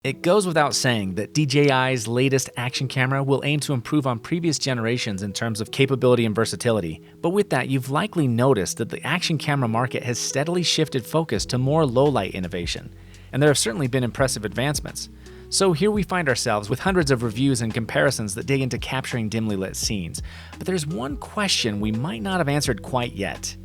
It goes without saying that DJI's latest action camera will aim to improve on previous generations in terms of capability and versatility, but with that, you've likely noticed that the action camera market has steadily shifted focus to more low-light innovation, and there have certainly been impressive advancements. So here we find ourselves with hundreds of reviews and comparisons that dig into capturing dimly lit scenes, but there's one question we might not have answered quite yet.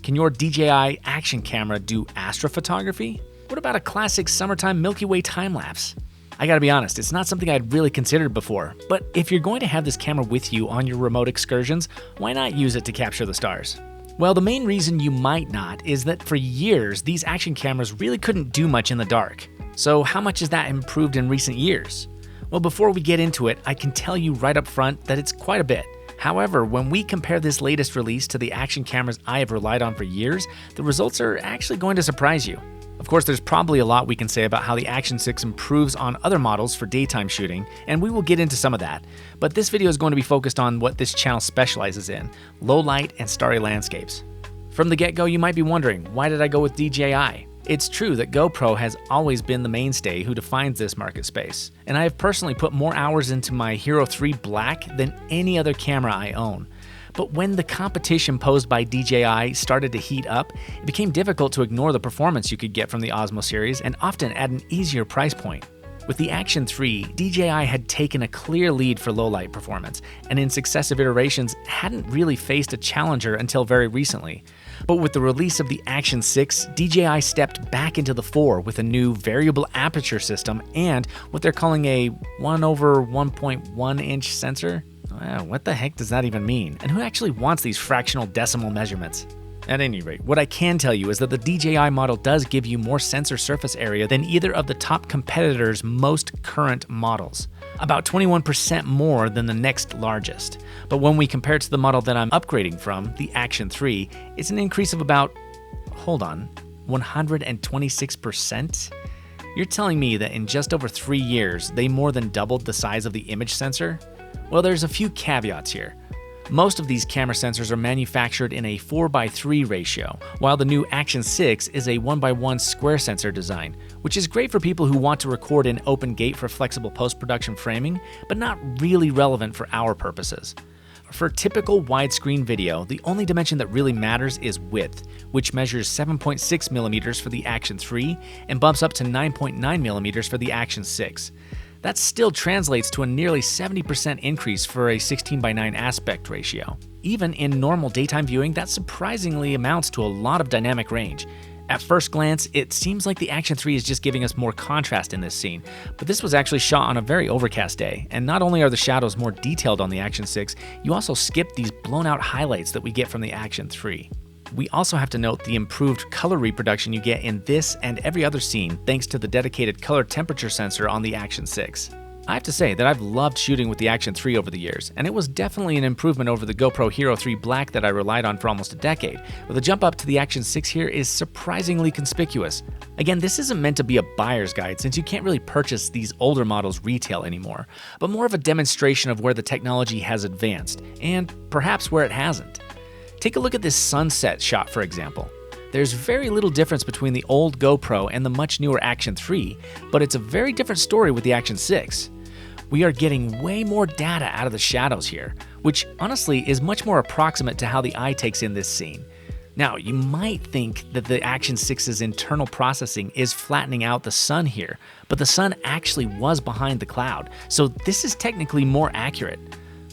Can your DJI action camera do astrophotography? What about a classic summertime Milky Way time-lapse? I gotta be honest, it's not something I'd really considered before, but if you're going to have this camera with you on your remote excursions, why not use it to capture the stars? Well, the main reason you might not is that for years, these action cameras really couldn't do much in the dark. So how much has that improved in recent years? Well, before we get into it, I can tell you right up front that it's quite a bit. However, when we compare this latest release to the action cameras I have relied on for years, the results are actually going to surprise you. Of course, there's probably a lot we can say about how the Action 6 improves on other models for daytime shooting, and we will get into some of that. But this video is going to be focused on what this channel specializes in: low light and starry landscapes. From the get-go, you might be wondering, why did I go with DJI? It's true that GoPro has always been the mainstay who defines this market space, and I have personally put more hours into my Hero 3 Black than any other camera I own. But when the competition posed by DJI started to heat up, it became difficult to ignore the performance you could get from the Osmo series, and often at an easier price point. With the Action 3, DJI had taken a clear lead for low-light performance, and in successive iterations hadn't really faced a challenger until very recently. But with the release of the Action 6, DJI stepped back into the fore with a new variable aperture system and what they're calling a 1/1.1 inch sensor. What the heck does that even mean? And who actually wants these fractional decimal measurements? At any rate, what I can tell you is that the DJI model does give you more sensor surface area than either of the top competitors' most current models. About 21% more than the next largest. But when we compare it to the model that I'm upgrading from, the Action 3, it's an increase of about, 126%? You're telling me that in just over 3 years, they more than doubled the size of the image sensor? Well, there's a few caveats here. Most of these camera sensors are manufactured in a 4:3 ratio, while the new Action 6 is a 1:1 square sensor design, which is great for people who want to record in open gate for flexible post-production framing, but not really relevant for our purposes. For typical widescreen video, the only dimension that really matters is width, which measures 7.6mm for the Action 3 and bumps up to 9.9mm for the Action 6. That still translates to a nearly 70% increase for a 16:9 aspect ratio. Even in normal daytime viewing, that surprisingly amounts to a lot of dynamic range. At first glance, it seems like the Action 3 is just giving us more contrast in this scene, but this was actually shot on a very overcast day, and not only are the shadows more detailed on the Action 6, you also skip these blown out highlights that we get from the Action 3. We also have to note the improved color reproduction you get in this and every other scene thanks to the dedicated color temperature sensor on the Action 6. I have to say that I've loved shooting with the Action 3 over the years, and it was definitely an improvement over the GoPro Hero 3 Black that I relied on for almost a decade, but the jump up to the Action 6 here is surprisingly conspicuous. Again, this isn't meant to be a buyer's guide since you can't really purchase these older models retail anymore, but more of a demonstration of where the technology has advanced, and perhaps where it hasn't. Take a look at this sunset shot, for example. There's very little difference between the old GoPro and the much newer Action 3, but it's a very different story with the Action 6. We are getting way more data out of the shadows here, which honestly is much more approximate to how the eye takes in this scene. Now, you might think that the Action 6's internal processing is flattening out the sun here, but the sun actually was behind the cloud, so this is technically more accurate.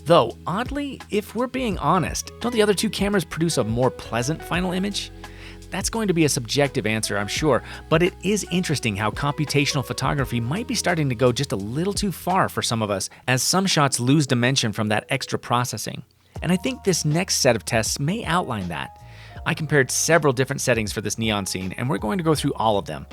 Though, oddly, if we're being honest, don't the other two cameras produce a more pleasant final image? That's going to be a subjective answer, I'm sure, but it is interesting how computational photography might be starting to go just a little too far for some of us, as some shots lose dimension from that extra processing. And I think this next set of tests may outline that. I compared several different settings for this neon scene, and we're going to go through all of them.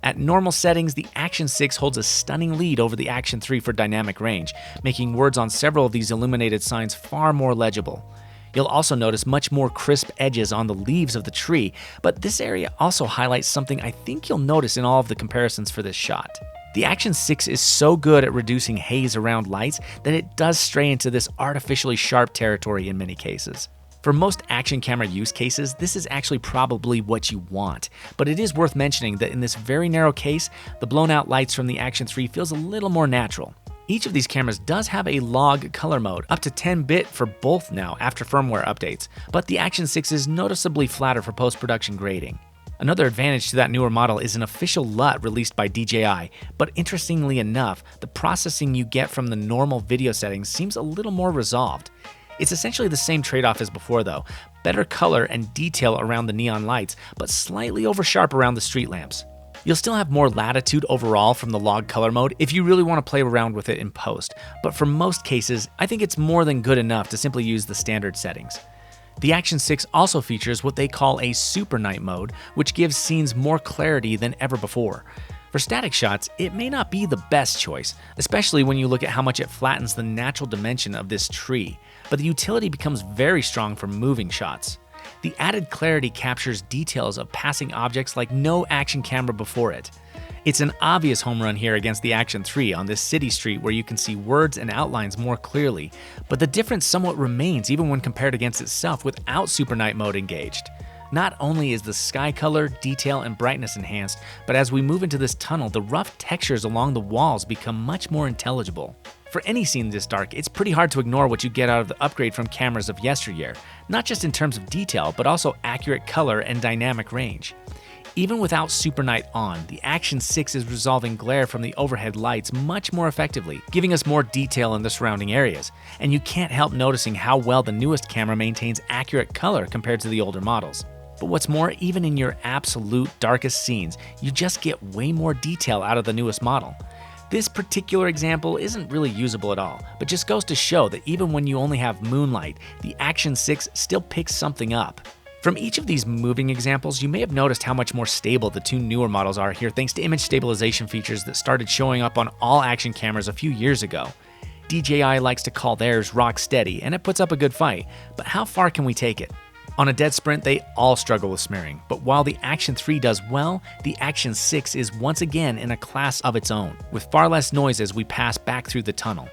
At normal settings, the Action 6 holds a stunning lead over the Action 3 for dynamic range, making words on several of these illuminated signs far more legible. You'll also notice much more crisp edges on the leaves of the tree, but this area also highlights something I think you'll notice in all of the comparisons for this shot. The Action 6 is so good at reducing haze around lights that it does stray into this artificially sharp territory in many cases. For most action camera use cases, this is actually probably what you want, but it is worth mentioning that in this very narrow case, the blown out lights from the Action 3 feels a little more natural. Each of these cameras does have a log color mode, up to 10-bit for both now after firmware updates, but the Action 6 is noticeably flatter for post-production grading. Another advantage to that newer model is an official LUT released by DJI, but interestingly enough, the processing you get from the normal video settings seems a little more resolved. It's essentially the same trade-off as before though, better color and detail around the neon lights, but slightly over-sharp around the street lamps. You'll still have more latitude overall from the log color mode if you really want to play around with it in post, but for most cases, I think it's more than good enough to simply use the standard settings. The Action 6 also features what they call a super night mode, which gives scenes more clarity than ever before. For static shots, it may not be the best choice, especially when you look at how much it flattens the natural dimension of this tree, but the utility becomes very strong for moving shots. The added clarity captures details of passing objects like no action camera before it. It's an obvious home run here against the Action 3 on this city street where you can see words and outlines more clearly, but the difference somewhat remains even when compared against itself without Super Night mode engaged. Not only is the sky color, detail, and brightness enhanced, but as we move into this tunnel, the rough textures along the walls become much more intelligible. For any scene this dark, it's pretty hard to ignore what you get out of the upgrade from cameras of yesteryear, not just in terms of detail, but also accurate color and dynamic range. Even without Super Night on, the Action 6 is resolving glare from the overhead lights much more effectively, giving us more detail in the surrounding areas, and you can't help noticing how well the newest camera maintains accurate color compared to the older models. But what's more, even in your absolute darkest scenes, you just get way more detail out of the newest model. This particular example isn't really usable at all, but just goes to show that even when you only have moonlight, the Action 6 still picks something up. From each of these moving examples, you may have noticed how much more stable the two newer models are here thanks to image stabilization features that started showing up on all action cameras a few years ago. DJI likes to call theirs rock steady, and it puts up a good fight, but how far can we take it? On a dead sprint, they all struggle with smearing, but while the Action 3 does well, the Action 6 is once again in a class of its own, with far less noise as we pass back through the tunnel.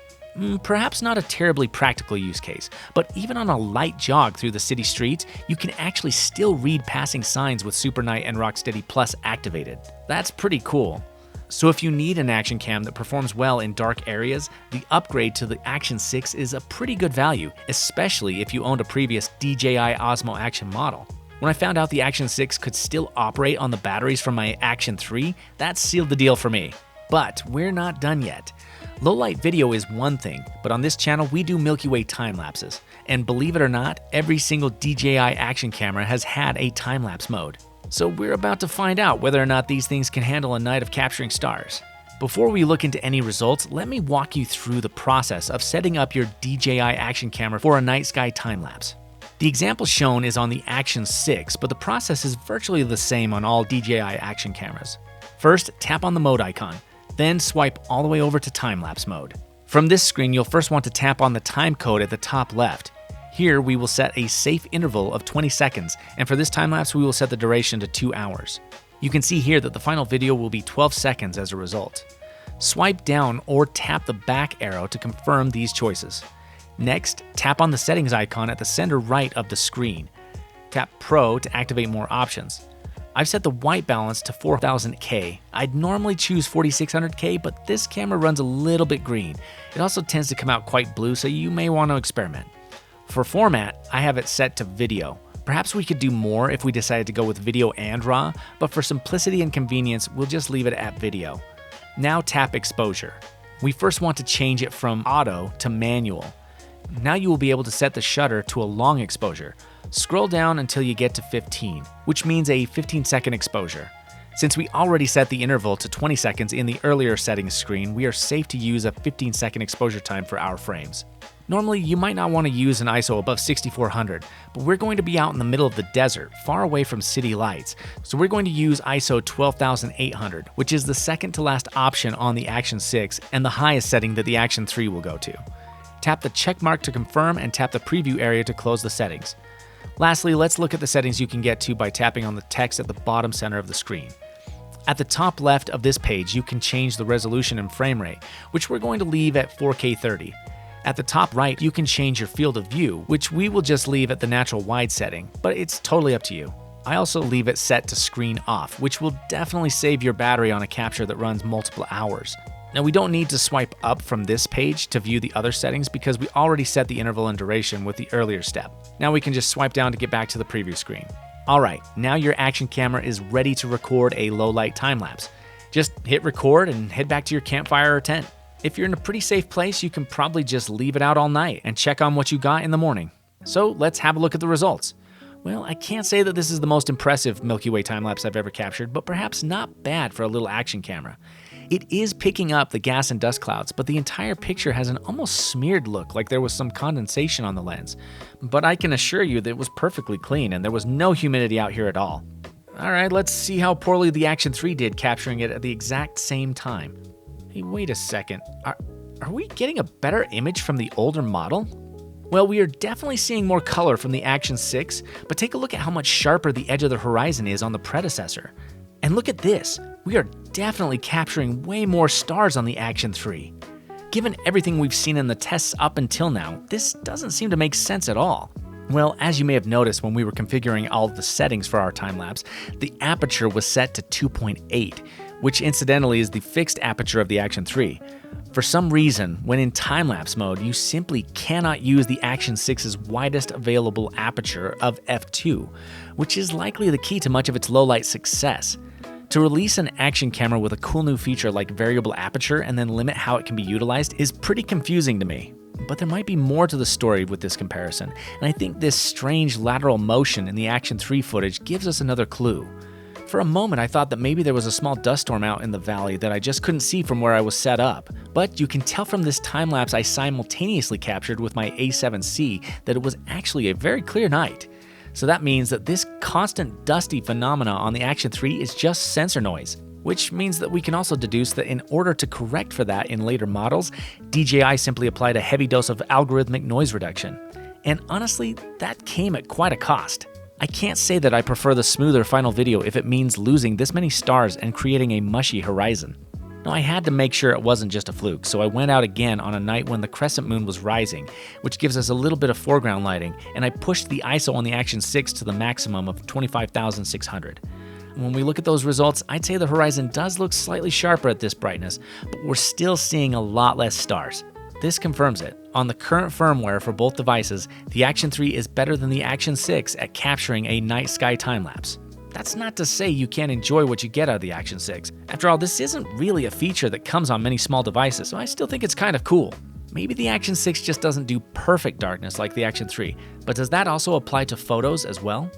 Perhaps not a terribly practical use case, but even on a light jog through the city streets, you can actually still read passing signs with Super Night and Rocksteady Plus activated. That's pretty cool. So if you need an action cam that performs well in dark areas, the upgrade to the Action 6 is a pretty good value, especially if you owned a previous DJI Osmo Action model. When I found out the Action 6 could still operate on the batteries from my Action 3, that sealed the deal for me. But we're not done yet. Low-light video is one thing, but on this channel we do Milky Way time-lapses. And believe it or not, every single DJI action camera has had a time-lapse mode. So we're about to find out whether or not these things can handle a night of capturing stars. Before we look into any results, let me walk you through the process of setting up your DJI action camera for a night sky time-lapse. The example shown is on the Action 6, but the process is virtually the same on all DJI action cameras. First, tap on the mode icon. Then swipe all the way over to time-lapse mode. From this screen, you'll first want to tap on the time code at the top left. Here, we will set a safe interval of 20 seconds, and for this time-lapse, we will set the duration to 2 hours. You can see here that the final video will be 12 seconds as a result. Swipe down or tap the back arrow to confirm these choices. Next, tap on the settings icon at the center right of the screen. Tap Pro to activate more options. I've set the white balance to 4000K. I'd normally choose 4600K, but this camera runs a little bit green. It also tends to come out quite blue, so you may want to experiment. For format, I have it set to video. Perhaps we could do more if we decided to go with video and RAW, but for simplicity and convenience, we'll just leave it at video. Now tap exposure. We first want to change it from auto to manual. Now you will be able to set the shutter to a long exposure. Scroll down until you get to 15, which means a 15-second exposure. Since we already set the interval to 20 seconds in the earlier settings screen, we are safe to use a 15-second exposure time for our frames. Normally, you might not want to use an ISO above 6400, but we're going to be out in the middle of the desert, far away from city lights, so we're going to use ISO 12800, which is the second to last option on the Action 6 and the highest setting that the Action 3 will go to. Tap the check mark to confirm and tap the preview area to close the settings. Lastly, let's look at the settings you can get to by tapping on the text at the bottom center of the screen. At the top left of this page, you can change the resolution and frame rate, which we're going to leave at 4K 30. At the top right, you can change your field of view, which we will just leave at the natural wide setting, but it's totally up to you. I also leave it set to screen off, which will definitely save your battery on a capture that runs multiple hours. Now, we don't need to swipe up from this page to view the other settings because we already set the interval and duration with the earlier step. Now we can just swipe down to get back to the preview screen. Alright, now your action camera is ready to record a low light time lapse. Just hit record and head back to your campfire or tent. If you're in a pretty safe place, you can probably just leave it out all night and check on what you got in the morning. So let's have a look at the results. Well, I can't say that this is the most impressive Milky Way time-lapse I've ever captured, but perhaps not bad for a little action camera. It is picking up the gas and dust clouds, but the entire picture has an almost smeared look, like there was some condensation on the lens. But I can assure you that it was perfectly clean and there was no humidity out here at all. Alright, let's see how poorly the Action 3 did capturing it at the exact same time. Hey, wait a second. Are we getting a better image from the older model? Well, we are definitely seeing more color from the Action 6, but take a look at how much sharper the edge of the horizon is on the predecessor. And look at this, we are definitely capturing way more stars on the Action 3. Given everything we've seen in the tests up until now, this doesn't seem to make sense at all. Well, as you may have noticed when we were configuring all of the settings for our time-lapse, the aperture was set to 2.8, which incidentally is the fixed aperture of the Action 3. For some reason, when in time-lapse mode, you simply cannot use the Action 6's widest available aperture of f2, which is likely the key to much of its low-light success. To release an action camera with a cool new feature like variable aperture and then limit how it can be utilized is pretty confusing to me. But there might be more to the story with this comparison, and I think this strange lateral motion in the Action 3 footage gives us another clue. For a moment, I thought that maybe there was a small dust storm out in the valley that I just couldn't see from where I was set up. But you can tell from this time-lapse I simultaneously captured with my A7C that it was actually a very clear night. So that means that this constant dusty phenomena on the Action 3 is just sensor noise, which means that we can also deduce that in order to correct for that in later models, DJI simply applied a heavy dose of algorithmic noise reduction. And honestly, that came at quite a cost. I can't say that I prefer the smoother final video if it means losing this many stars and creating a mushy horizon. Now, I had to make sure it wasn't just a fluke, so I went out again on a night when the crescent moon was rising, which gives us a little bit of foreground lighting, and I pushed the ISO on the Action 6 to the maximum of 25,600. When we look at those results, I'd say the horizon does look slightly sharper at this brightness, but we're still seeing a lot less stars. This confirms it. On the current firmware for both devices, the Action 3 is better than the Action 6 at capturing a night sky time-lapse. That's not to say you can't enjoy what you get out of the Action 6. After all, this isn't really a feature that comes on many small devices, so I still think it's kind of cool. Maybe the Action 6 just doesn't do perfect darkness like the Action 3, but does that also apply to photos as well?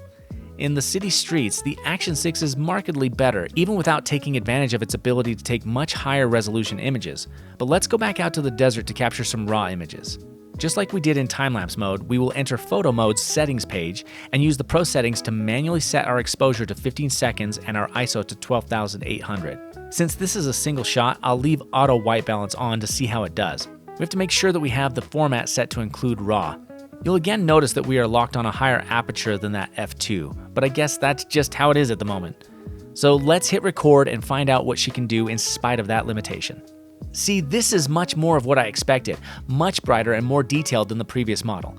In the city streets, the Action 6 is markedly better, even without taking advantage of its ability to take much higher resolution images. But let's go back out to the desert to capture some raw images. Just like we did in time-lapse mode, we will enter photo mode's settings page and use the pro settings to manually set our exposure to 15 seconds and our ISO to 12,800. Since this is a single shot, I'll leave auto white balance on to see how it does. We have to make sure that we have the format set to include RAW. You'll again notice that we are locked on a higher aperture than that f2, but I guess that's just how it is at the moment. So let's hit record and find out what she can do in spite of that limitation. See, this is much more of what I expected, much brighter and more detailed than the previous model.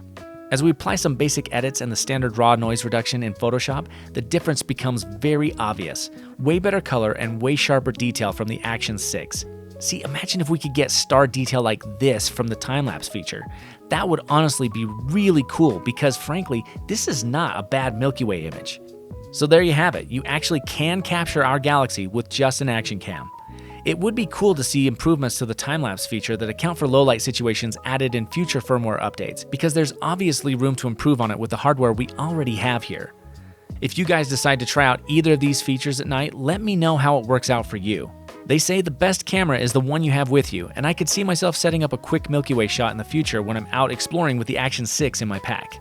As we apply some basic edits and the standard raw noise reduction in Photoshop, the difference becomes very obvious. Way better color and way sharper detail from the Action 6. See, imagine if we could get star detail like this from the time-lapse feature. That would honestly be really cool because frankly, this is not a bad Milky Way image. So there you have it, you actually can capture our galaxy with just an action cam. It would be cool to see improvements to the time-lapse feature that account for low-light situations added in future firmware updates, because there's obviously room to improve on it with the hardware we already have here. If you guys decide to try out either of these features at night, let me know how it works out for you. They say the best camera is the one you have with you, and I could see myself setting up a quick Milky Way shot in the future when I'm out exploring with the Action 6 in my pack.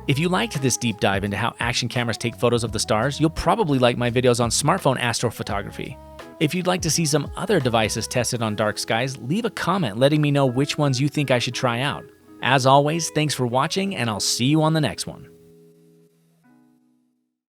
If you liked this deep dive into how action cameras take photos of the stars, you'll probably like my videos on smartphone astrophotography. If you'd like to see some other devices tested on dark skies, leave a comment letting me know which ones you think I should try out. As always, thanks for watching, and I'll see you on the next one.